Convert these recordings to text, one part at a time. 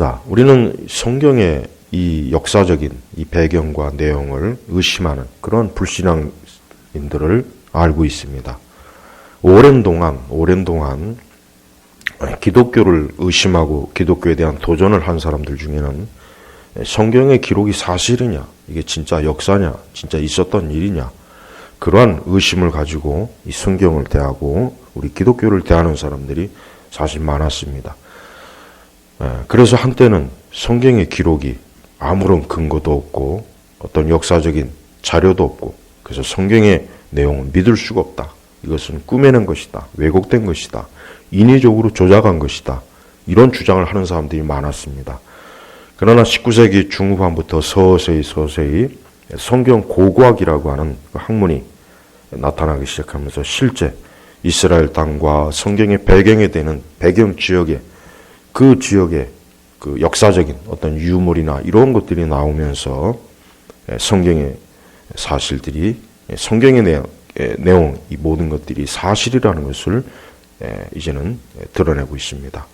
자, 우리는 성경의 이 역사적인 이 배경과 내용을 의심하는 그런 불신앙인들을 알고 있습니다. 오랜 동안 기독교를 의심하고 기독교에 대한 도전을 한 사람들 중에는 성경의 기록이 사실이냐, 이게 진짜 역사냐, 진짜 있었던 일이냐, 그러한 의심을 가지고 이 성경을 대하고 우리 기독교를 대하는 사람들이 사실 많았습니다. 그래서 한때는 성경의 기록이 아무런 근거도 없고 어떤 역사적인 자료도 없고, 그래서 성경의 내용은 믿을 수가 없다. 이것은 꾸며낸 것이다. 왜곡된 것이다. 인위적으로 조작한 것이다. 이런 주장을 하는 사람들이 많았습니다. 그러나 19세기 중후반부터 서서히 성경 고고학이라고 하는 그 학문이 나타나기 시작하면서 실제 이스라엘 땅과 성경의 배경이 되는 배경 지역에 그 지역의 그 역사적인 어떤 유물이나 이런 것들이 나오면서 성경의 사실들이, 성경의 내용, 이 모든 것들이 사실이라는 것을 이제는 드러내고 있습니다.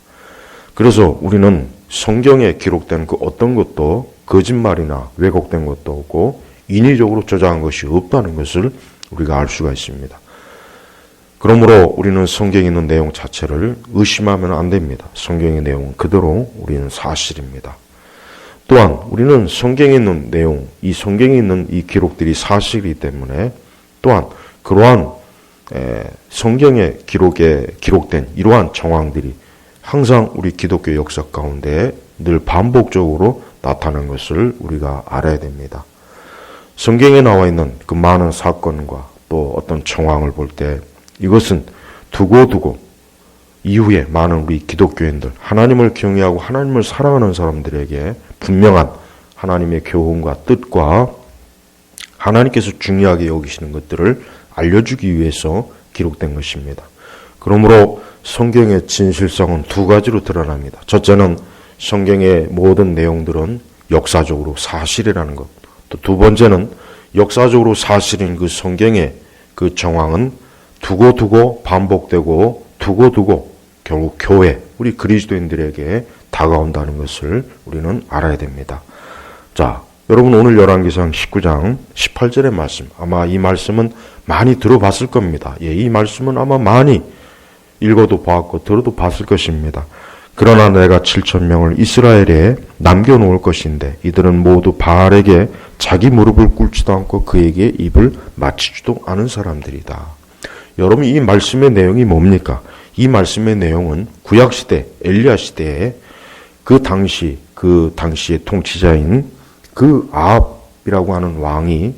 그래서 우리는 성경에 기록된 그 어떤 것도 거짓말이나 왜곡된 것도 없고 인위적으로 조작한 것이 없다는 것을 우리가 알 수가 있습니다. 그러므로 우리는 성경에 있는 내용 자체를 의심하면 안 됩니다. 성경의 내용은 그대로 우리는 사실입니다. 또한 우리는 성경에 있는 내용, 이 성경에 있는 이 기록들이 사실이기 때문에 또한 그러한 성경의 기록에 기록된 이러한 정황들이 항상 우리 기독교 역사 가운데 늘 반복적으로 나타나는 것을 우리가 알아야 됩니다. 성경에 나와 있는 그 많은 사건과 또 어떤 정황을 볼 때 이것은 두고두고 이후에 많은 우리 기독교인들, 하나님을 경외하고 하나님을 사랑하는 사람들에게 분명한 하나님의 교훈과 뜻과 하나님께서 중요하게 여기시는 것들을 알려주기 위해서 기록된 것입니다. 그러므로 성경의 진실성은 두 가지로 드러납니다. 첫째는 성경의 모든 내용들은 역사적으로 사실이라는 것. 또 두 번째는 역사적으로 사실인 그 성경의 그 정황은 두고두고 반복되고 두고두고 결국 교회, 우리 그리스도인들에게 다가온다는 것을 우리는 알아야 됩니다. 자, 여러분 오늘 열왕기상 19장 18절의 말씀, 아마 이 말씀은 많이 들어봤을 겁니다. 이 말씀은 아마 많이 읽어도 봤고 들어도 봤을 것입니다. 그러나 내가 7,000명을 이스라엘에 남겨놓을 것인데 이들은 모두 바알에게 자기 무릎을 꿇지도 않고 그에게 입을 맞추지도 않은 사람들이다. 여러분 이 말씀의 내용이 뭡니까? 이 말씀의 내용은 구약시대 엘리야 시대에 그 당시의 통치자인 그 아합이라고 하는 왕이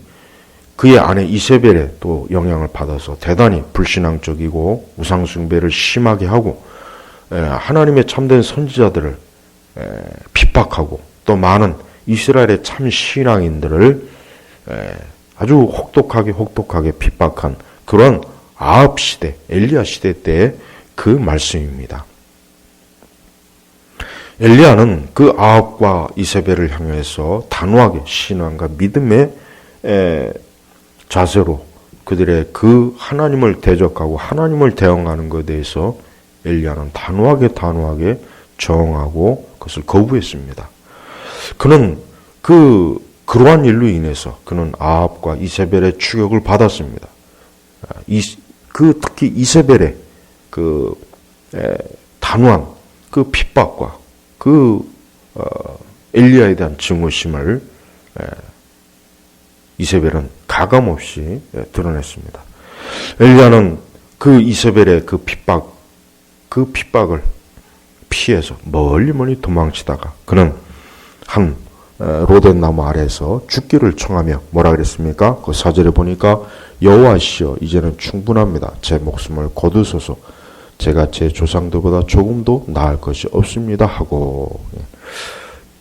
그의 아내 이세벨에 또 영향을 받아서 대단히 불신앙적이고 우상숭배를 심하게 하고 하나님의 참된 선지자들을 핍박하고 또 많은 이스라엘의 참 신앙인들을 아주 혹독하게 핍박한 그런 아합 시대, 엘리야 시대 때의 그 말씀입니다. 엘리야는 그 아합과 이세벨을 향해서 단호하게 신앙과 믿음의 자세로 그들의 그 하나님을 대적하고 하나님을 대항하는 것에 대해서 엘리야는 단호하게 저항하고 그것을 거부했습니다. 그는 그러한 일로 인해서 그는 아합과 이세벨의 추격을 받았습니다. 특히 이세벨의 단호한 그 핍박과 엘리야에 대한 증오심을 이세벨은 가감없이 드러냈습니다. 엘리야는 그 이세벨의 그 핍박을 피해서 멀리 도망치다가 그는 한 로덴 나무 아래에서 죽기를 청하며 뭐라 그랬습니까? 그 4절에 보니까 여호와시여 이제는 충분합니다. 제 목숨을 거두소서. 제가 제 조상들보다 조금도 나을 것이 없습니다 하고.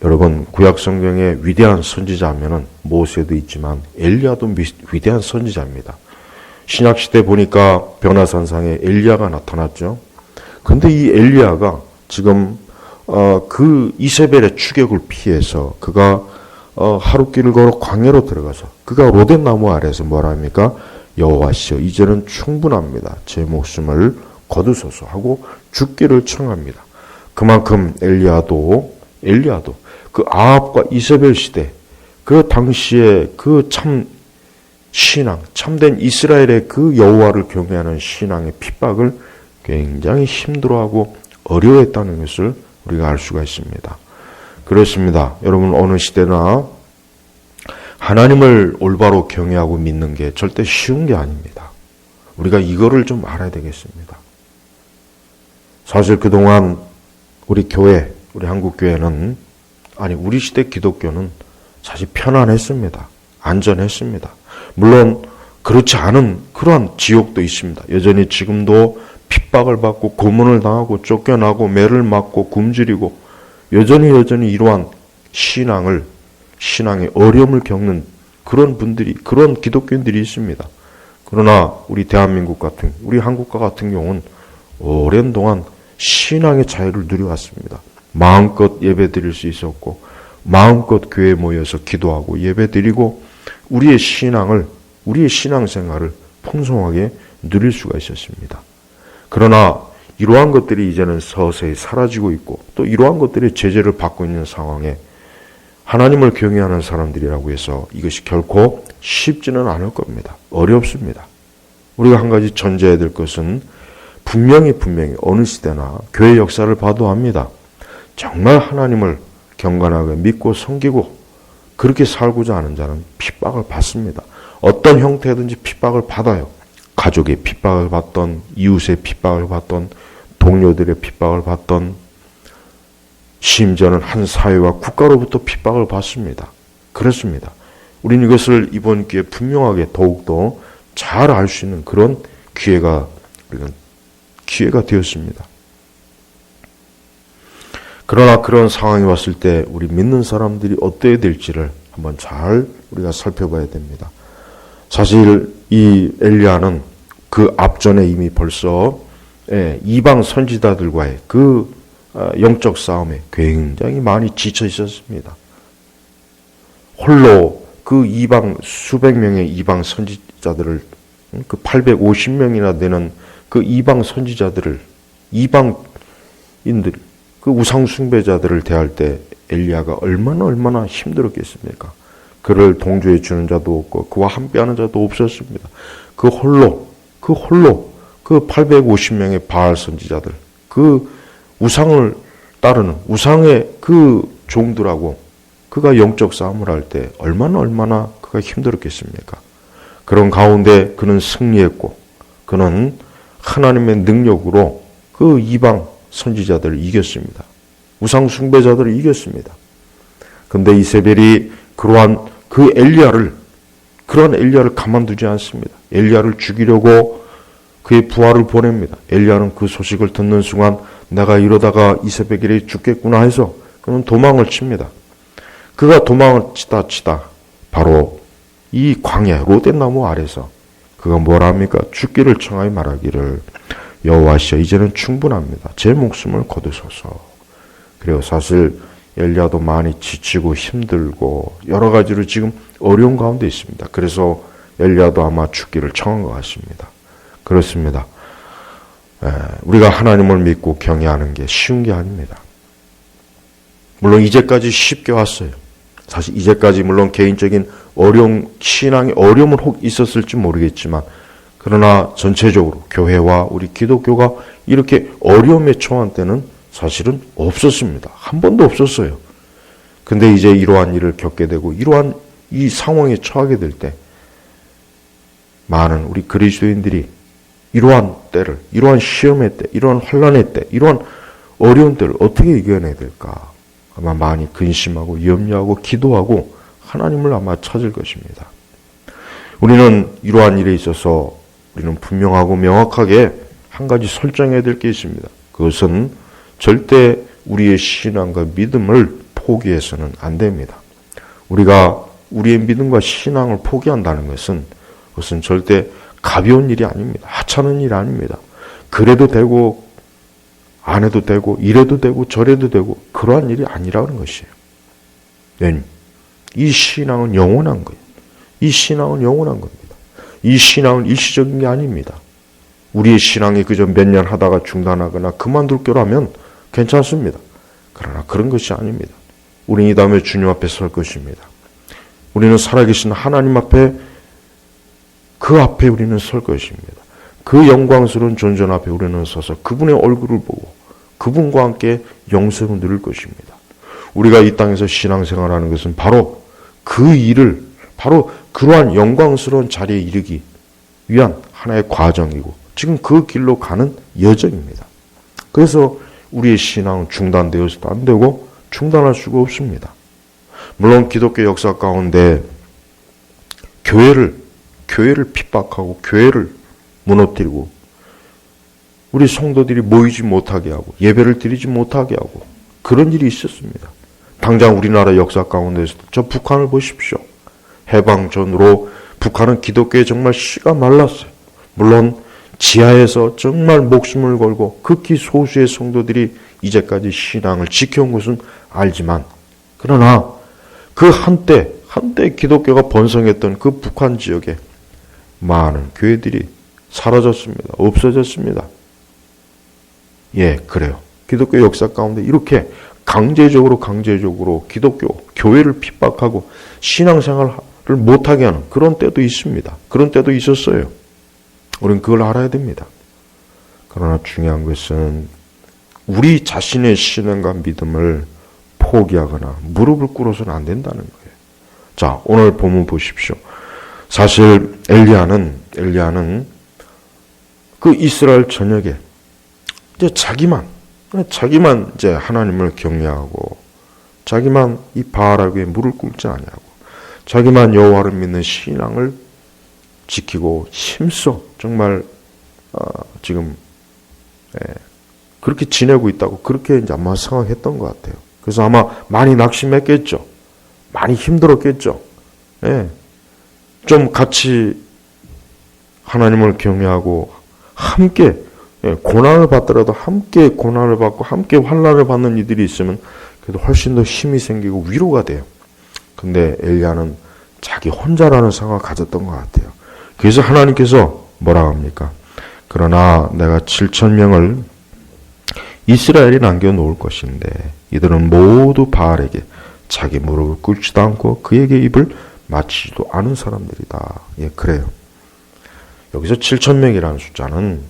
여러분 구약 성경의 위대한 선지자 하면은 모세도 있지만 엘리야도 위대한 선지자입니다. 신약 시대 보니까 변화산상에 엘리야가 나타났죠. 근데 이 엘리야가 지금 그 이세벨의 추격을 피해서 그가 하룻길을 걸어 광야로 들어가서 그가 로덴 나무 아래에서 뭐라 합니까? 여호와시여 이제는 충분합니다. 제 목숨을 거두소서 하고 죽기를 청합니다. 그만큼 엘리야도 엘리야도 그 아합과 이세벨 시대 그 당시에 그 참 신앙, 참된 이스라엘의 그 여호와를 경외하는 신앙의 핍박을 굉장히 힘들어하고 어려워했다는 것을 우리가 알 수가 있습니다. 그렇습니다. 여러분, 어느 시대나 하나님을 올바로 경외하고 믿는 게 절대 쉬운 게 아닙니다. 우리가 이거를 좀 알아야 되겠습니다. 사실 그동안 우리 교회, 우리 한국교회는, 아니 우리 시대 기독교는 사실 편안했습니다. 안전했습니다. 물론 그렇지 않은 그러한 지옥도 있습니다. 여전히 지금도 핍박을 받고 고문을 당하고 쫓겨나고 매를 맞고 굶주리고 여전히 이러한 신앙의 어려움을 겪는 그런 분들이, 그런 기독교인들이 있습니다. 그러나 우리 대한민국 같은, 우리 한국과 같은 경우는 오랜 동안 신앙의 자유를 누려왔습니다. 마음껏 예배 드릴 수 있었고 마음껏 교회에 모여서 기도하고 예배 드리고 우리의 신앙생활을 풍성하게 누릴 수가 있었습니다. 그러나 이러한 것들이 이제는 서서히 사라지고 있고 또 이러한 것들이 제재를 받고 있는 상황에 하나님을 경외하는 사람들이라고 해서 이것이 결코 쉽지는 않을 겁니다. 어렵습니다. 우리가 한 가지 전제해야 될 것은 분명히 어느 시대나 교회 역사를 봐도 압니다. 정말 하나님을 경건하게 믿고 섬기고 그렇게 살고자 하는 자는 핍박을 받습니다. 어떤 형태든지 핍박을 받아요. 가족의 핍박을 받던, 이웃의 핍박을 받던, 동료들의 핍박을 받던, 심지어는 한 사회와 국가로부터 핍박을 받습니다. 그렇습니다. 우리는 이것을 이번 기회에 분명하게 더욱더 잘 알 수 있는 그런 기회가 되었습니다. 그러나 그런 상황이 왔을 때 우리 믿는 사람들이 어때야 될지를 한번 잘 우리가 살펴봐야 됩니다. 사실 이 엘리야는 그 앞전에 이미 벌써 이방 선지자들과의 그 영적 싸움에 굉장히 많이 지쳐 있었습니다. 홀로 그 수백 명의 이방 선지자들을, 그 850명이나 되는 그 이방 선지자들을, 이방인들, 그 우상 숭배자들을 대할 때 엘리야가 얼마나 힘들었겠습니까? 그를 동조해 주는 자도 없고 그와 함께하는 자도 없었습니다. 그 홀로 그 850명의 바알 선지자들, 그 우상을 따르는 우상의 그 종들하고 그가 영적 싸움을 할 때 얼마나 그가 힘들었겠습니까? 그런 가운데 그는 승리했고 그는 하나님의 능력으로 그 이방 선지자들을 이겼습니다. 우상 숭배자들을 이겼습니다. 근데 이세벨이 그러한 엘리야를 가만두지 않습니다. 엘리야를 죽이려고 그의 부하를 보냅니다. 엘리야는 그 소식을 듣는 순간 내가 이러다가 이세벨이 죽겠구나 해서 그는 도망을 칩니다. 그가 도망을 치다 바로 이 광야 로댓나무 아래서 그가 뭘 합니까? 죽기를 청하여 말하기를 여호와시여 이제는 충분합니다. 제 목숨을 거두소서. 그리고 사실 엘리야도 많이 지치고 힘들고 여러 가지로 지금 어려운 가운데 있습니다. 그래서 엘리야도 아마 죽기를 청한 것 같습니다. 그렇습니다. 우리가 하나님을 믿고 경외하는 게 쉬운 게 아닙니다. 물론 이제까지 쉽게 왔어요. 사실 이제까지 물론 개인적인 신앙의 어려움은 혹 있었을지 모르겠지만 그러나 전체적으로 교회와 우리 기독교가 이렇게 어려움에 처한 때는 사실은 없었습니다. 한 번도 없었어요. 근데 이제 이러한 일을 겪게 되고 이러한 이 상황에 처하게 될 때 많은 우리 그리스도인들이 이러한 때를, 이러한 시험의 때, 이러한 환난의 때, 이러한 어려운 때를 어떻게 이겨내야 될까? 아마 많이 근심하고 염려하고 기도하고 하나님을 아마 찾을 것입니다. 우리는 이러한 일에 있어서 우리는 분명하고 명확하게 한 가지 설정해야 될 게 있습니다. 그것은 절대 우리의 신앙과 믿음을 포기해서는 안 됩니다. 우리가 우리의 믿음과 신앙을 포기한다는 것은 그것은 절대 가벼운 일이 아닙니다. 하찮은 일이 아닙니다. 그래도 되고 안 해도 되고 이래도 되고 저래도 되고 그러한 일이 아니라는 것이에요. 네. 이 신앙은 영원한 거예요. 이 신앙은 영원한 겁니다. 이 신앙은 일시적인 게 아닙니다. 우리의 신앙이 그저 몇 년 하다가 중단하거나 그만둘 거라면 괜찮습니다. 그러나 그런 것이 아닙니다. 우리는 이 다음에 주님 앞에 설 것입니다. 우리는 살아계신 하나님 앞에, 그 앞에 우리는 설 것입니다. 그 영광스러운 존전 앞에 우리는 서서 그분의 얼굴을 보고 그분과 함께 영생을 누릴 것입니다. 우리가 이 땅에서 신앙생활하는 것은 바로 그 일을, 바로 그러한 영광스러운 자리에 이르기 위한 하나의 과정이고 지금 그 길로 가는 여정입니다. 그래서 우리의 신앙은 중단되어서도 안 되고 중단할 수가 없습니다. 물론 기독교 역사 가운데 교회를 핍박하고 교회를 무너뜨리고 우리 성도들이 모이지 못하게 하고 예배를 드리지 못하게 하고 그런 일이 있었습니다. 당장 우리나라 역사 가운데서도 저 북한을 보십시오. 해방 전으로 북한은 기독교에 정말 씨가 말랐어요. 물론 지하에서 정말 목숨을 걸고 극히 소수의 성도들이 이제까지 신앙을 지켜온 것은 알지만, 그러나 그 한때 기독교가 번성했던 그 북한 지역에 많은 교회들이 사라졌습니다. 없어졌습니다. 예, 그래요. 기독교 역사 가운데 이렇게 강제적으로 기독교, 교회를 핍박하고 신앙생활을 못하게 하는 그런 때도 있습니다. 그런 때도 있었어요. 우리는 그걸 알아야 됩니다. 그러나 중요한 것은 우리 자신의 신앙과 믿음을 포기하거나 무릎을 꿇어서는 안 된다는 거예요. 자, 오늘 본문 보십시오. 사실 엘리야는 그 이스라엘 전역에 이제 자기만 이제 하나님을 경외하고 자기만 이 바알에게 무릎 꿇지 아니하고 자기만 여호와를 믿는 신앙을 지키고 힘써 정말 지금 그렇게 지내고 있다고 그렇게 이제 아마 생각했던 것 같아요. 그래서 아마 많이 낙심했겠죠. 많이 힘들었겠죠. 예. 좀 같이 하나님을 경외하고 함께 고난을 받더라도 함께 고난을 받고 함께 환난을 받는 이들이 있으면 그래도 훨씬 더 힘이 생기고 위로가 돼요. 근데 엘리야는 자기 혼자라는 생각을 가졌던 것 같아요. 그래서 하나님께서 뭐라고 합니까? 그러나 내가 7,000명을 이스라엘에 남겨놓을 것인데 이들은 모두 바알에게 자기 무릎을 꿇지도 않고 그에게 입을 맞추지도 않은 사람들이다. 예, 그래요. 여기서 7,000명이라는 숫자는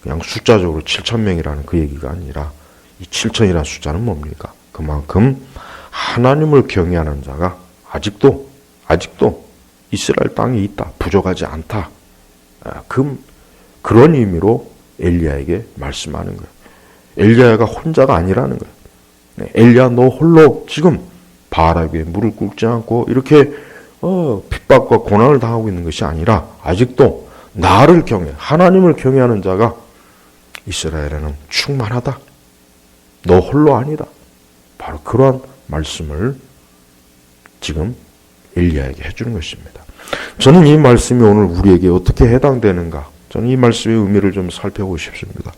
그냥 숫자적으로 7,000명이라는 그 얘기가 아니라 이 7,000이라는 숫자는 뭡니까? 그만큼 하나님을 경외하는 자가 아직도 이스라엘 땅에 있다. 부족하지 않다. 그런 의미로 엘리야에게 말씀하는 거예요. 엘리야가 혼자가 아니라는 거예요. 엘리야 너 홀로 지금 바알에게 무릎 꿇지 않고 이렇게 핍박과 고난을 당하고 있는 것이 아니라 아직도 나를 경외, 하나님을 경외하는 자가 이스라엘에는 충만하다. 너 홀로 아니다. 바로 그러한 말씀을 지금 엘리야에게 해주는 것입니다. 저는 이 말씀이 오늘 우리에게 어떻게 해당되는가? 저는 이 말씀의 의미를 좀 살펴보고 싶습니다.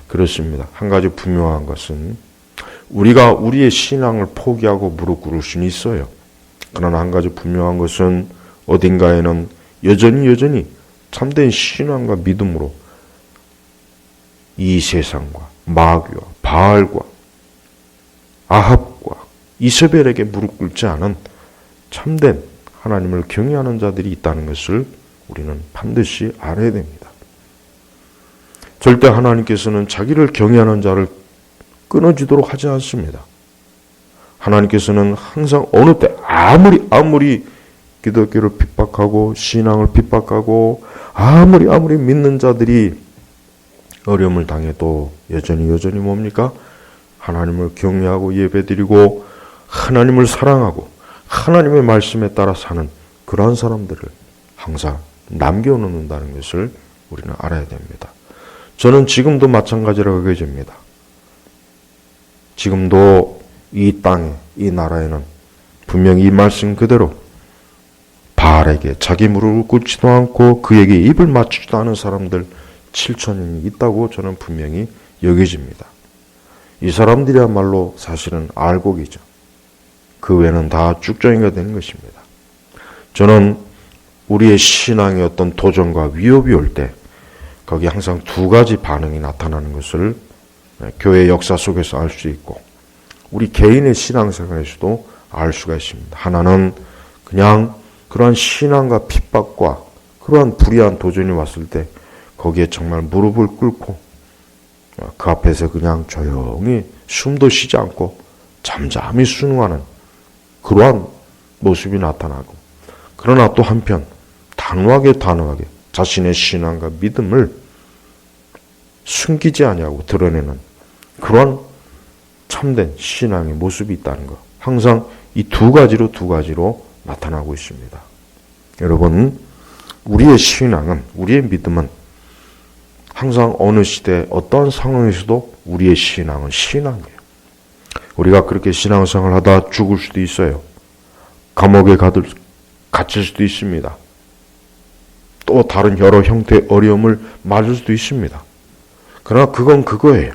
그렇습니다. 한 가지 분명한 것은 우리가 우리의 신앙을 포기하고 무릎 꿇을 수는 있어요. 그러나 한 가지 분명한 것은 어딘가에는 여전히 참된 신앙과 믿음으로 이 세상과 마귀와 바알과 아합과 이세벨에게 무릎 꿇지 않은 참된 하나님을 경외하는 자들이 있다는 것을 우리는 반드시 알아야 됩니다. 절대 하나님께서는 자기를 경외하는 자를 끊어지도록 하지 않습니다. 하나님께서는 항상 어느 때 아무리 기독교를 핍박하고 신앙을 핍박하고 아무리 믿는 자들이 어려움을 당해도 여전히 뭡니까? 하나님을 경외하고 예배드리고 하나님을 사랑하고 하나님의 말씀에 따라 사는 그러한 사람들을 항상 남겨놓는다는 것을 우리는 알아야 됩니다. 저는 지금도 마찬가지라고 여겨집니다. 지금도 이 땅에, 이 나라에는 분명히 이 말씀 그대로 바알에게 자기 무릎을 꿇지도 않고 그에게 입을 맞추지도 않은 사람들 7,000명이 있다고 저는 분명히 여겨집니다. 이 사람들이야말로 사실은 알곡이죠. 그 외에는 다 쭉정이가 되는 것입니다. 저는 우리의 신앙의 어떤 도전과 위협이 올 때 거기에 항상 두 가지 반응이 나타나는 것을 교회 역사 속에서 알 수 있고 우리 개인의 신앙생활에서도 알 수가 있습니다. 하나는 그냥 그러한 신앙과 핍박과 그러한 불의한 도전이 왔을 때 거기에 정말 무릎을 꿇고 그 앞에서 그냥 조용히 숨도 쉬지 않고 잠잠히 순응하는 그러한 모습이 나타나고, 그러나 또 한편 단호하게 자신의 신앙과 믿음을 숨기지 아니하고 드러내는 그런 참된 신앙의 모습이 있다는 것. 항상 이 두 가지로 나타나고 있습니다. 여러분, 우리의 신앙은, 우리의 믿음은 항상 어느 시대 어떠한 상황에서도 우리의 신앙은 신앙이에요. 우리가 그렇게 신앙생활을 하다 죽을 수도 있어요. 감옥에 갇힐 수도 있습니다. 또 다른 여러 형태의 어려움을 맞을 수도 있습니다. 그러나 그건 그거예요.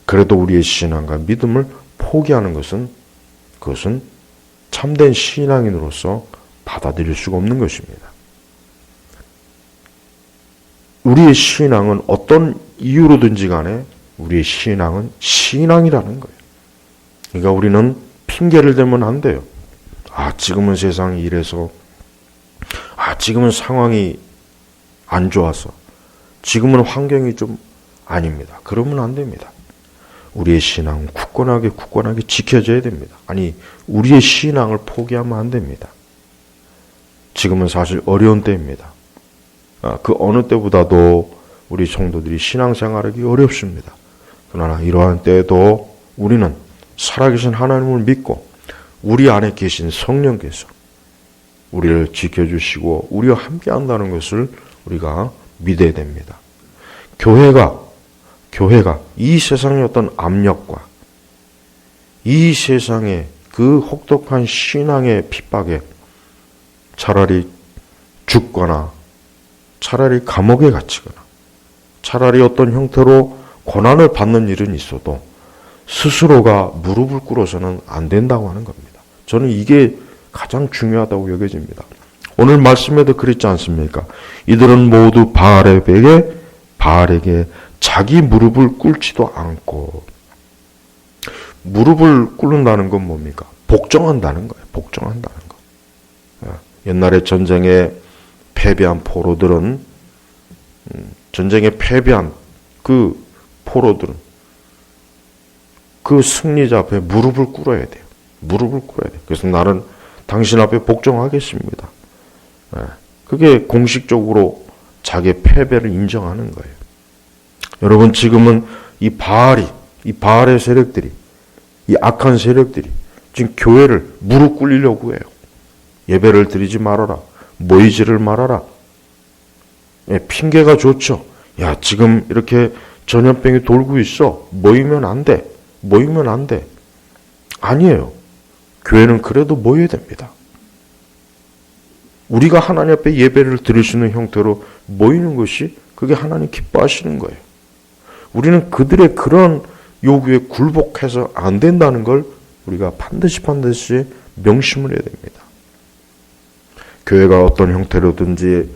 그래도 우리의 신앙과 믿음을 포기하는 그것은 참된 신앙인으로서 받아들일 수가 없는 것입니다. 우리의 신앙은 어떤 이유로든지 간에 우리의 신앙은 신앙이라는 거예요. 그러니까 우리는 핑계를 대면 안 돼요. 지금은 세상이 이래서, 지금은 상황이 안 좋아서, 지금은 환경이 좀 아닙니다. 그러면 안 됩니다. 우리의 신앙은 굳건하게 지켜져야 됩니다. 우리의 신앙을 포기하면 안 됩니다. 지금은 사실 어려운 때입니다. 그 어느 때보다도 우리 성도들이 신앙생활하기 어렵습니다. 그러나 이러한 때에도 우리는 살아계신 하나님을 믿고 우리 안에 계신 성령께서 우리를 지켜주시고 우리와 함께한다는 것을 우리가 믿어야 됩니다. 교회가 이 세상의 어떤 압력과 이 세상의 그 혹독한 신앙의 핍박에 차라리 죽거나 차라리 감옥에 갇히거나 차라리 어떤 형태로 고난을 받는 일은 있어도 스스로가 무릎을 꿇어서는 안 된다고 하는 겁니다. 저는 이게 가장 중요하다고 여겨집니다. 오늘 말씀에도 그랬지 않습니까? 이들은 모두 바알에게 자기 무릎을 꿇지도 않고, 무릎을 꿇는다는 건 뭡니까? 복종한다는 거예요. 복종한다는 거. 옛날에 전쟁에 패배한 포로들은, 전쟁에 패배한 그 포로들은 그 승리자 앞에 무릎을 꿇어야 돼요. 무릎을 꿇어야 돼요. 그래서 나는 당신 앞에 복종하겠습니다. 그게 공식적으로 자기의 패배를 인정하는 거예요. 여러분, 지금은 이 바알의 세력들이, 이 악한 세력들이 지금 교회를 무릎 꿇리려고 해요. 예배를 드리지 말아라. 모이지를 말아라. 핑계가 좋죠. 지금 이렇게 전염병이 돌고 있어. 모이면 안 돼. 아니에요. 교회는 그래도 모여야 됩니다. 우리가 하나님 앞에 예배를 드릴 수 있는 형태로 모이는 것이 그게 하나님 기뻐하시는 거예요. 우리는 그들의 그런 요구에 굴복해서 안 된다는 걸 우리가 반드시 명심을 해야 됩니다. 교회가 어떤 형태로든지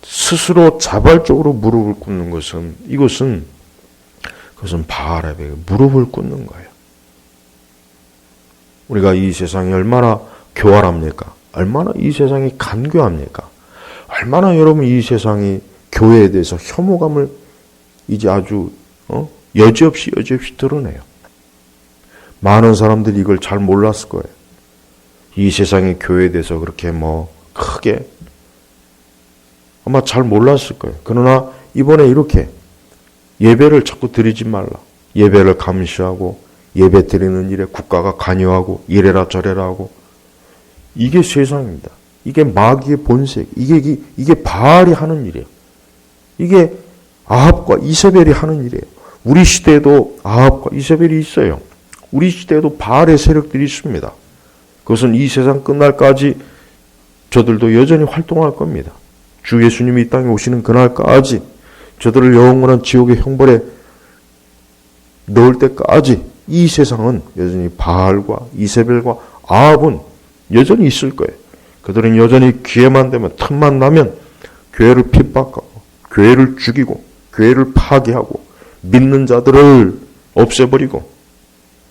스스로 자발적으로 무릎을 꿇는 그것은 바알에게 무릎을 꿇는 거예요. 우리가 이 세상이 얼마나 교활합니까? 얼마나 이 세상이 간교합니까? 얼마나 여러분 이 세상이 교회에 대해서 혐오감을 이제 아주 여지없이 드러내요. 많은 사람들이 이걸 잘 몰랐을 거예요. 이 세상의 교회에 대해서 그렇게 크게 아마 잘 몰랐을 거예요. 그러나 이번에 이렇게 예배를 자꾸 드리지 말라. 예배를 감시하고 예배 드리는 일에 국가가 관여하고 이래라 저래라 하고, 이게 세상입니다. 이게 마귀의 본색. 이게 바알이 하는 일이에요. 이게 아합과 이세벨이 하는 일이에요. 우리 시대에도 아합과 이세벨이 있어요. 우리 시대에도 바알의 세력들이 있습니다. 그것은 이 세상 끝날까지 저들도 여전히 활동할 겁니다. 주 예수님이 이 땅에 오시는 그날까지 저들을 영원한 지옥의 형벌에 넣을 때까지 이 세상은 여전히 바알과 이세벨과 아합은 여전히 있을 거예요. 그들은 여전히 기회만 되면, 틈만 나면 교회를 핍박하고 교회를 죽이고 교회를 파괴하고 믿는 자들을 없애버리고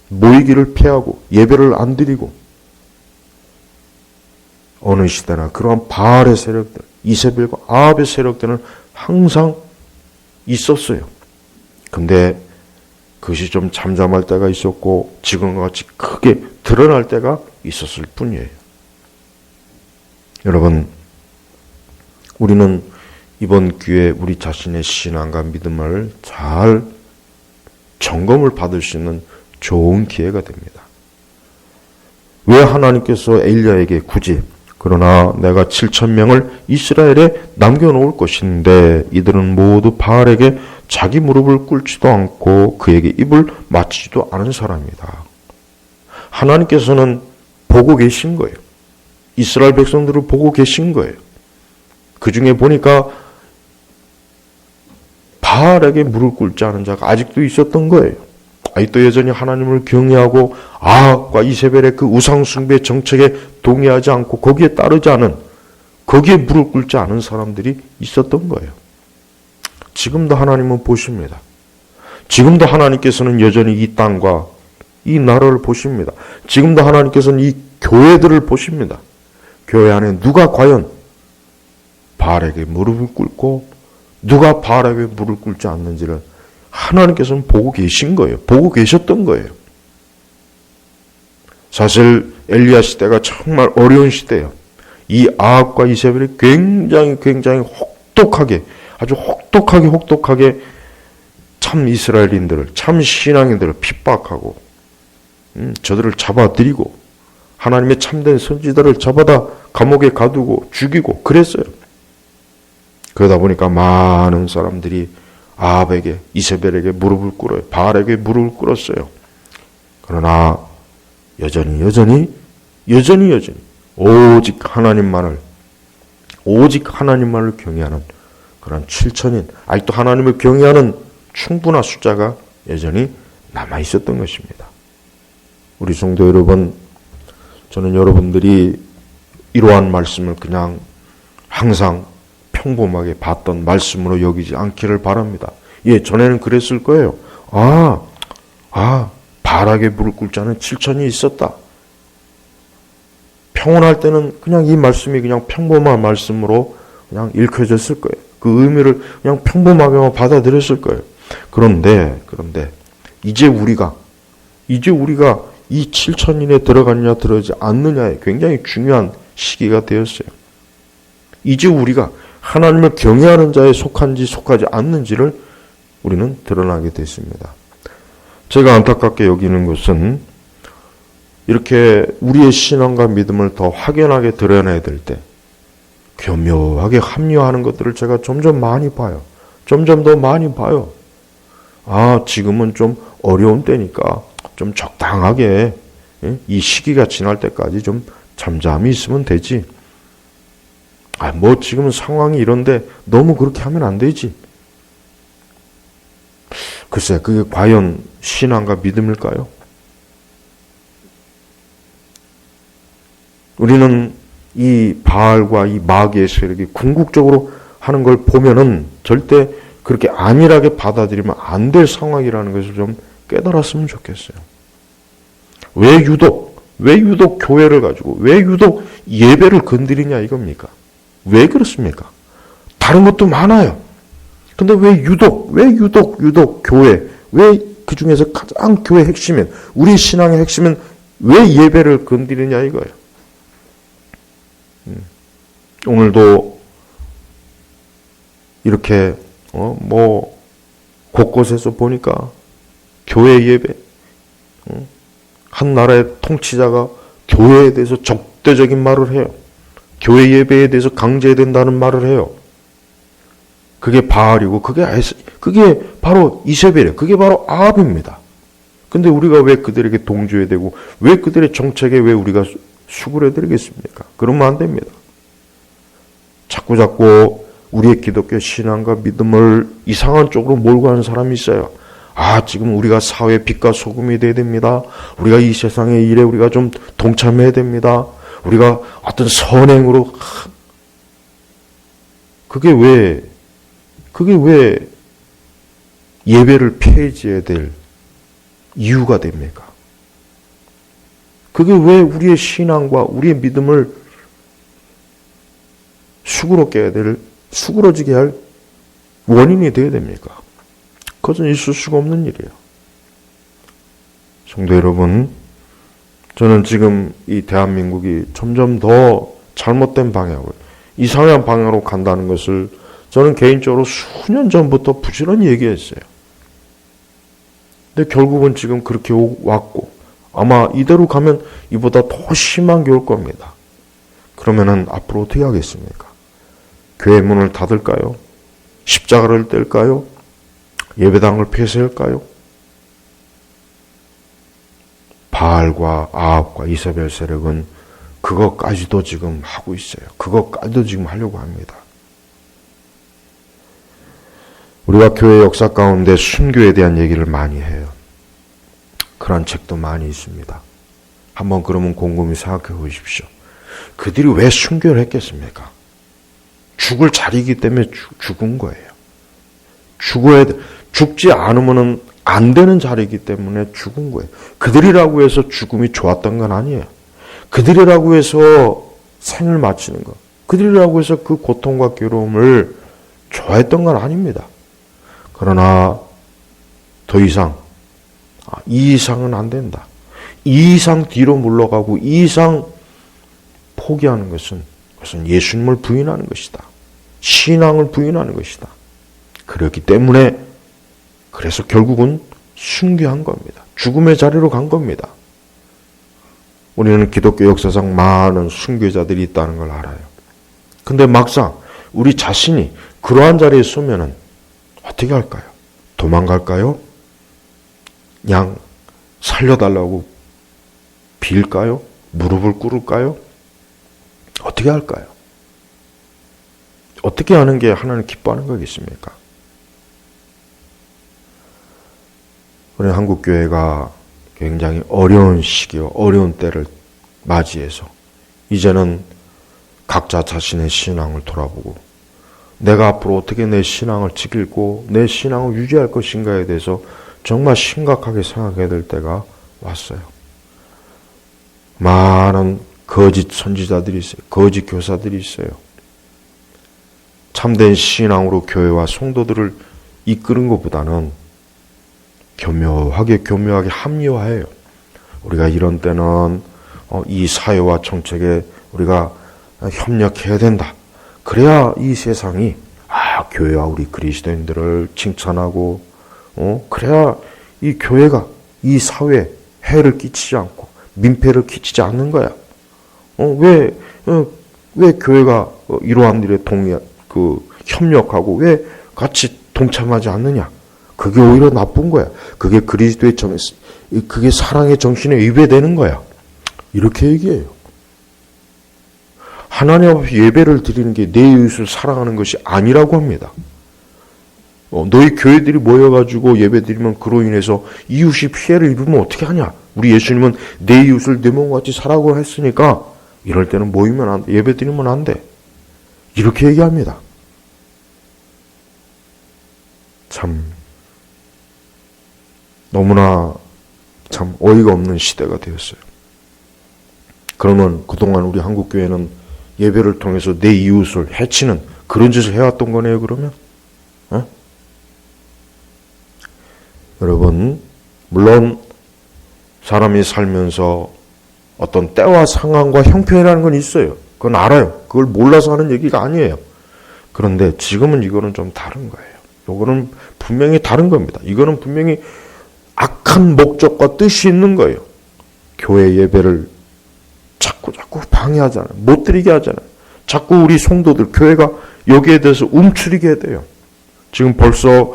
모이기를 피하고 예배를 안 드리고 어느 시대나 그러한 바알의 세력들, 이세벨과 아합의 세력들은 항상 있었어요. 근데 그것이 좀 잠잠할 때가 있었고 지금과 같이 크게 드러날 때가 있었을 뿐이에요. 여러분, 우리는 이번 기회에 우리 자신의 신앙과 믿음을 잘 점검을 받을 수 있는 좋은 기회가 됩니다. 왜 하나님께서 엘리야에게 굳이 그러나 내가 7,000명을 이스라엘에 남겨놓을 것인데 이들은 모두 바알에게 자기 무릎을 꿇지도 않고 그에게 입을 맞추지도 않은 사람이다. 하나님께서는 보고 계신 거예요. 이스라엘 백성들을 보고 계신 거예요. 그 중에 보니까 바알에게 무릎 꿇지 않은 자가 아직도 있었던 거예요. 아직도 여전히 하나님을 경외하고 아합과 이세벨의 그 우상숭배 정책에 동의하지 않고 거기에 따르지 않은, 거기에 무릎 꿇지 않은 사람들이 있었던 거예요. 지금도 하나님은 보십니다. 지금도 하나님께서는 여전히 이 땅과 이 나라를 보십니다. 지금도 하나님께서는 이 교회들을 보십니다. 교회 안에 누가 과연 바알에게 무릎을 꿇고 누가 바알에게 무릎을 꿇지 않는지를 하나님께서는 보고 계신 거예요. 보고 계셨던 거예요. 사실 엘리야 시대가 정말 어려운 시대예요. 이 아합과 이세벨이 굉장히 혹독하게, 아주 혹독하게 참 이스라엘인들을, 참 신앙인들을 핍박하고 저들을 잡아들이고 하나님의 참된 선지자를 잡아다 감옥에 가두고 죽이고 그랬어요. 그러다 보니까 많은 사람들이 아합에게, 이세벨에게 무릎을 꿇어요. 바알에게 무릎을 꿇었어요. 그러나 여전히 오직 하나님만을 경외하는 그런 7천인, 아직도 하나님을 경외하는 충분한 숫자가 여전히 남아 있었던 것입니다. 우리 성도 여러분, 저는 여러분들이 이러한 말씀을 그냥 항상 평범하게 봤던 말씀으로 여기지 않기를 바랍니다. 예, 전에는 그랬을 거예요. 바알에게 무릎 꿇지 않은 7천이 있었다. 평온할 때는 그냥 이 말씀이 그냥 평범한 말씀으로 그냥 읽혀졌을 거예요. 그 의미를 그냥 평범하게만 받아들였을 거예요. 그런데 이제 우리가 이 7천인에 들어갔느냐 들어가지 않느냐에 굉장히 중요한 시기가 되었어요. 이제 우리가 하나님을 경외하는 자에 속한지 속하지 않는지를 우리는 드러나게 됐습니다. 제가 안타깝게 여기는 것은 이렇게 우리의 신앙과 믿음을 더 확연하게 드러내야 될 때 교묘하게 합리화하는 것들을 제가 점점 많이 봐요. 점점 더 많이 봐요. 지금은 좀 어려운 때니까 좀 적당하게 이 시기가 지날 때까지 좀 잠잠히 있으면 되지. 지금 상황이 이런데 너무 그렇게 하면 안 되지. 글쎄, 그게 과연 신앙과 믿음일까요? 우리는 이 바알과 이 마귀의 세력이 궁극적으로 하는 걸 보면은 절대 그렇게 안일하게 받아들이면 안 될 상황이라는 것을 좀 깨달았으면 좋겠어요. 왜 유독 교회를 가지고, 왜 유독 예배를 건드리냐 이겁니까? 왜 그렇습니까? 다른 것도 많아요. 근데 왜 유독 교회, 왜 그 중에서 가장 교회 핵심인, 우리 신앙의 핵심은 왜 예배를 건드리냐 이거예요. 오늘도 이렇게 곳곳에서 보니까 교회 예배, 한 나라의 통치자가 교회에 대해서 적대적인 말을 해요. 교회 예배에 대해서 강제된다는 말을 해요. 그게 바알이고 그게 바로 이세벨이에요. 그게 바로 아합입니다. 근데 우리가 왜 그들에게 동조해야 되고 왜 그들의 정책에 왜 우리가 수굴해 드리겠습니까? 그러면 안 됩니다. 자꾸 우리의 기독교 신앙과 믿음을 이상한 쪽으로 몰고 가는 사람이 있어요. 지금 우리가 사회의 빛과 소금이 돼야 됩니다. 우리가 이 세상의 일에 우리가 좀 동참해야 됩니다. 우리가 어떤 선행으로, 그게 왜 예배를 폐지해야 될 이유가 됩니까? 그게 왜 우리의 신앙과 우리의 믿음을 수그러지게 할 원인이 되어야 됩니까? 그것은 있을 수가 없는 일이에요. 성도 여러분, 저는 지금 이 대한민국이 점점 더 잘못된 방향으로, 이상한 방향으로 간다는 것을 저는 개인적으로 수년 전부터 부지런히 얘기했어요. 근데 결국은 지금 그렇게 왔고, 아마 이대로 가면 이보다 더 심한 게 올 겁니다. 그러면은 앞으로 어떻게 하겠습니까? 교회 문을 닫을까요? 십자가를 뗄까요? 예배당을 폐쇄할까요? 바알과 아합과 이세벨 세력은 그것까지도 지금 하고 있어요. 그것까지도 지금 하려고 합니다. 우리가 교회 역사 가운데 순교에 대한 얘기를 많이 해요. 그런 책도 많이 있습니다. 한번 그러면 곰곰이 생각해 보십시오. 그들이 왜 순교를 했겠습니까? 죽을 자리이기 때문에 죽은 거예요. 죽지 않으면 안 되는 자리이기 때문에 죽은 거예요. 그들이라고 해서 죽음이 좋았던 건 아니에요. 그들이라고 해서 생을 마치는 것, 그들이라고 해서 그 고통과 괴로움을 좋아했던 건 아닙니다. 그러나 더 이상, 이 이상은 안 된다. 이 이상 뒤로 물러가고 이 이상 포기하는 것은 예수님을 부인하는 것이다. 신앙을 부인하는 것이다. 그렇기 때문에 그래서 결국은 순교한 겁니다. 죽음의 자리로 간 겁니다. 우리는 기독교 역사상 많은 순교자들이 있다는 걸 알아요. 근데 막상 우리 자신이 그러한 자리에 서면은 어떻게 할까요? 도망갈까요? 그냥 살려달라고 빌까요? 무릎을 꿇을까요? 어떻게 할까요? 어떻게 하는 게 하나님 기뻐하는 거겠습니까? 우리 한국교회가 굉장히 어려운 시기와 어려운 때를 맞이해서 이제는 각자 자신의 신앙을 돌아보고 내가 앞으로 어떻게 내 신앙을 지키고 내 신앙을 유지할 것인가에 대해서 정말 심각하게 생각해야 될 때가 왔어요. 많은 거짓 선지자들이 있어요. 거짓 교사들이 있어요. 참된 신앙으로 교회와 성도들을 이끄는 것보다는 교묘하게 합리화해요. 우리가 이런 때는 이 사회와 정책에 우리가 협력해야 된다. 그래야 이 세상이 교회와 우리 그리스도인들을 칭찬하고 그래야 이 교회가 이 사회에 해를 끼치지 않고 민폐를 끼치지 않는 거야. 왜 교회가 이러한 일에 협력하고 왜 같이 동참하지 않느냐? 그게 오히려 나쁜 거야. 그게 그리스도의 그게 사랑의 정신에 위배되는 거야. 이렇게 얘기해요. 하나님 앞에 예배를 드리는 게 내 이웃을 사랑하는 것이 아니라고 합니다. 너희 교회들이 모여가지고 예배 드리면 그로 인해서 이웃이 피해를 입으면 어떻게 하냐? 우리 예수님은 내 이웃을 내 몸같이 사랑하고 했으니까 이럴 때는 모이면 안 돼. 예배 드리면 안 돼. 이렇게 얘기합니다. 참 너무나 참 어이가 없는 시대가 되었어요. 그러면 그동안 우리 한국교회는 예배를 통해서 내 이웃을 해치는 그런 짓을 해왔던 거네요, 그러면? 여러분, 물론 사람이 살면서 어떤 때와 상황과 형편이라는 건 있어요. 그건 알아요. 그걸 몰라서 하는 얘기가 아니에요. 그런데 지금은 이거는 좀 다른 거예요. 이거는 분명히 다른 겁니다. 이거는 분명히 악한 목적과 뜻이 있는 거예요. 교회 예배를 자꾸 방해하잖아요. 못 드리게 하잖아요. 자꾸 우리 성도들, 교회가 여기에 대해서 움츠리게 돼요. 지금 벌써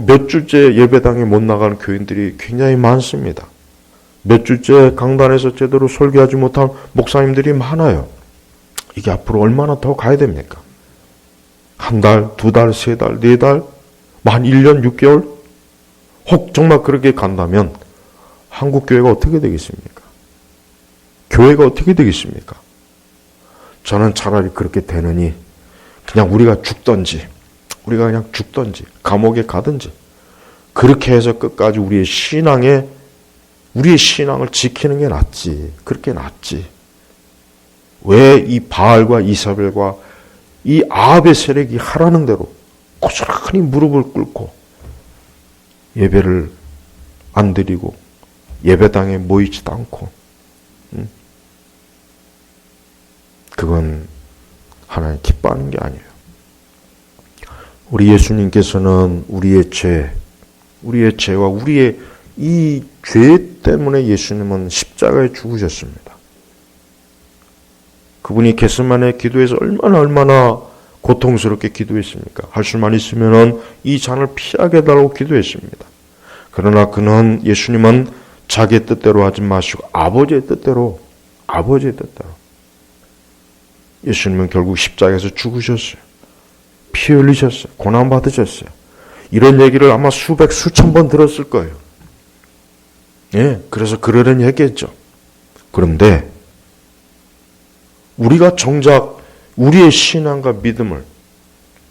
몇 주째 예배당에 못 나가는 교인들이 굉장히 많습니다. 몇 주째 강단에서 제대로 설교하지 못한 목사님들이 많아요. 이게 앞으로 얼마나 더 가야 됩니까? 한 달, 두 달, 세 달, 네 달, 만 1년 6개월? 혹 정말 그렇게 간다면 한국교회가 어떻게 되겠습니까? 교회가 어떻게 되겠습니까? 저는 차라리 그렇게 되느니 그냥 우리가 죽든지 감옥에 가든지 그렇게 해서 끝까지 우리의 신앙의 우리의 신앙을 지키는 게 낫지. 그렇게 낫지. 왜 이 바알과 이사벨과 이 아합의 세력이 하라는 대로 고스란히 무릎을 꿇고 예배를 안 드리고 예배당에 모이지도 않고, 그건 하나님 기뻐하는 게 아니에요. 우리 예수님께서는 우리의 죄와 우리의 이 죄 때문에 예수님은 십자가에 죽으셨습니다. 그분이 겟세마네 기도에서 얼마나 고통스럽게 기도했습니까? 할 수만 있으면 이 잔을 피하게 해달라고 기도했습니다. 그러나 예수님은 자기의 뜻대로 하지 마시고 아버지의 뜻대로 예수님은 결국 십자가에서 죽으셨어요. 피 흘리셨어요. 고난받으셨어요. 이런 얘기를 아마 수천 번 들었을 거예요. 예, 그래서 그러려니 했겠죠. 그런데 우리가 정작 우리의 신앙과 믿음을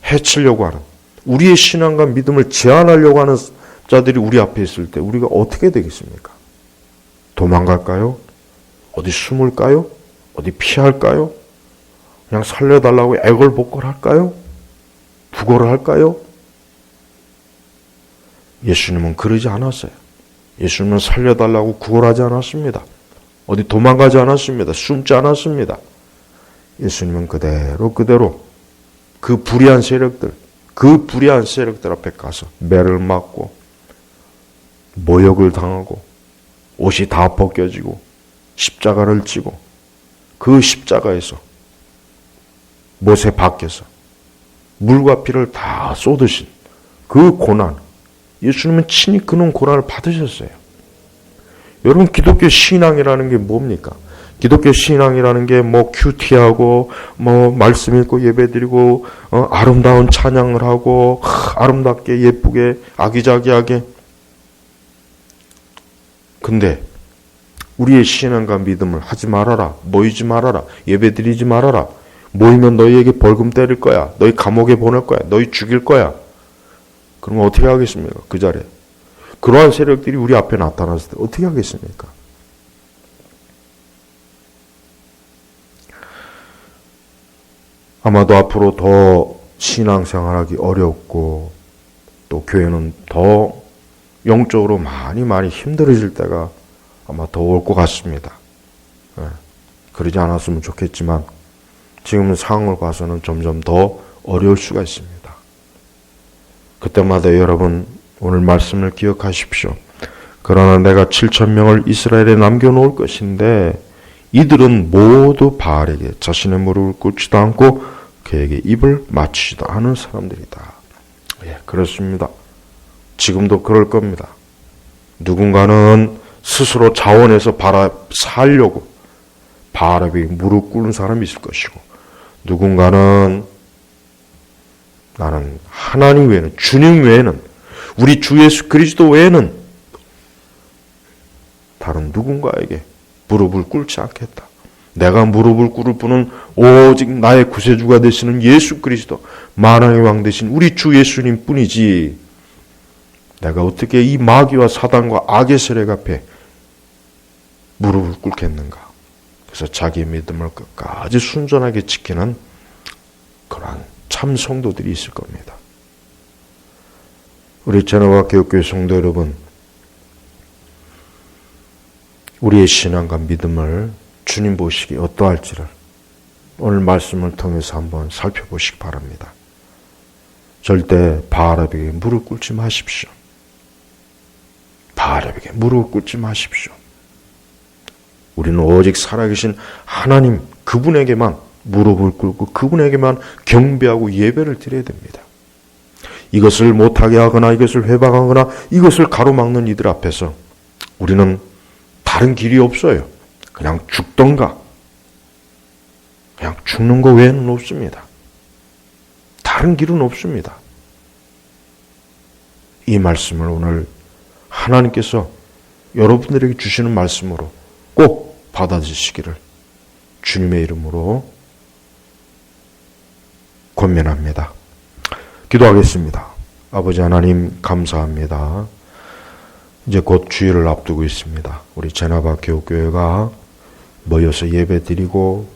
해치려고 하는, 우리의 신앙과 믿음을 제한하려고 하는 자들이 우리 앞에 있을 때 우리가 어떻게 되겠습니까? 도망갈까요? 어디 숨을까요? 어디 피할까요? 그냥 살려달라고 애걸복걸할까요? 부고를 할까요? 예수님은 그러지 않았어요. 예수님은 살려달라고 구걸하지 않았습니다. 어디 도망가지 않았습니다. 숨지 않았습니다. 예수님은 그대로 그 불의한 세력들 앞에 가서 매를 맞고 모욕을 당하고 옷이 다 벗겨지고 십자가를 지고 그 십자가에서 못에 박혀서 물과 피를 다 쏟으신 그 고난, 예수님은 친히 그런 고난을 받으셨어요. 여러분, 기독교 신앙이라는 게 뭡니까? 기독교 신앙이라는 게 큐티하고 말씀 읽고 예배드리고 아름다운 찬양을 하고 아름답게 예쁘게 아기자기하게. 근데 우리의 신앙과 믿음을 하지 말아라, 모이지 말아라, 예배드리지 말아라, 모이면 너희에게 벌금 때릴 거야, 너희 감옥에 보낼 거야, 너희 죽일 거야. 그러면 어떻게 하겠습니까? 그 자리에 그러한 세력들이 우리 앞에 나타났을 때 어떻게 하겠습니까? 아마도 앞으로 더 신앙생활하기 어렵고 또 교회는 더 영적으로 많이 힘들어질 때가 아마 더 올 것 같습니다. 그러지 않았으면 좋겠지만 지금 상황을 봐서는 점점 더 어려울 수가 있습니다. 그때마다 여러분 오늘 말씀을 기억하십시오. 그러나 내가 7,000명을 이스라엘에 남겨놓을 것인데 이들은 모두 바알에게 자신의 무릎을 꿇지도 않고 그에게 입을 맞추지도 않은 사람들이다. 예, 그렇습니다. 지금도 그럴 겁니다. 누군가는 스스로 자원해서 살려고 바알에게 무릎 꿇는 사람이 있을 것이고, 누군가는 나는 하나님 외에는, 주님 외에는, 우리 주 예수 그리스도 외에는 다른 누군가에게 무릎을 꿇지 않겠다. 내가 무릎을 꿇을 분은 오직 나의 구세주가 되시는 예수 그리스도, 만왕의 왕 되신 우리 주 예수님 뿐이지, 내가 어떻게 이 마귀와 사단과 악의 세력 앞에 무릎을 꿇겠는가. 그래서 자기의 믿음을 끝까지 순전하게 지키는 그러한 참 성도들이 있을 겁니다. 우리 제노와 교육교회 성도 여러분, 우리의 신앙과 믿음을 주님 보시기 어떠할지를 오늘 말씀을 통해서 한번 살펴보시기 바랍니다. 절대 바알에게 무릎 꿇지 마십시오. 바알에게 무릎 꿇지 마십시오. 우리는 오직 살아계신 하나님, 그분에게만 무릎을 꿇고 그분에게만 경배하고 예배를 드려야 됩니다. 이것을 못하게 하거나 이것을 회방하거나 이것을 가로막는 이들 앞에서 우리는 다른 길이 없어요. 그냥 죽던가, 그냥 죽는 거 외에는 없습니다. 다른 길은 없습니다. 이 말씀을 오늘 하나님께서 여러분들에게 주시는 말씀으로 꼭 받아주시기를 주님의 이름으로 권면합니다. 기도하겠습니다. 아버지 하나님, 감사합니다. 이제 곧 주일을 앞두고 있습니다. 우리 제나바 교육교회가 모여서 예배 드리고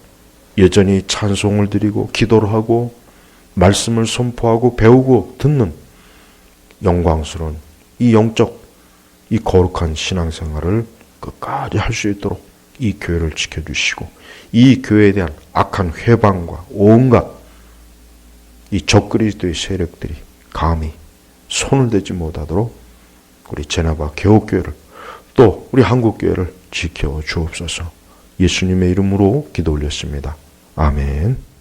여전히 찬송을 드리고 기도를 하고 말씀을 선포하고 배우고 듣는 영광스러운 이 영적 이 거룩한 신앙생활을 끝까지 할 수 있도록 이 교회를 지켜주시고 이 교회에 대한 악한 회방과 온갖 이 적그리스도의 세력들이 감히 손을 대지 못하도록 우리 제나바 개옥교회를 또 우리 한국교회를 지켜 주옵소서. 예수님의 이름으로 기도 올렸습니다. 아멘.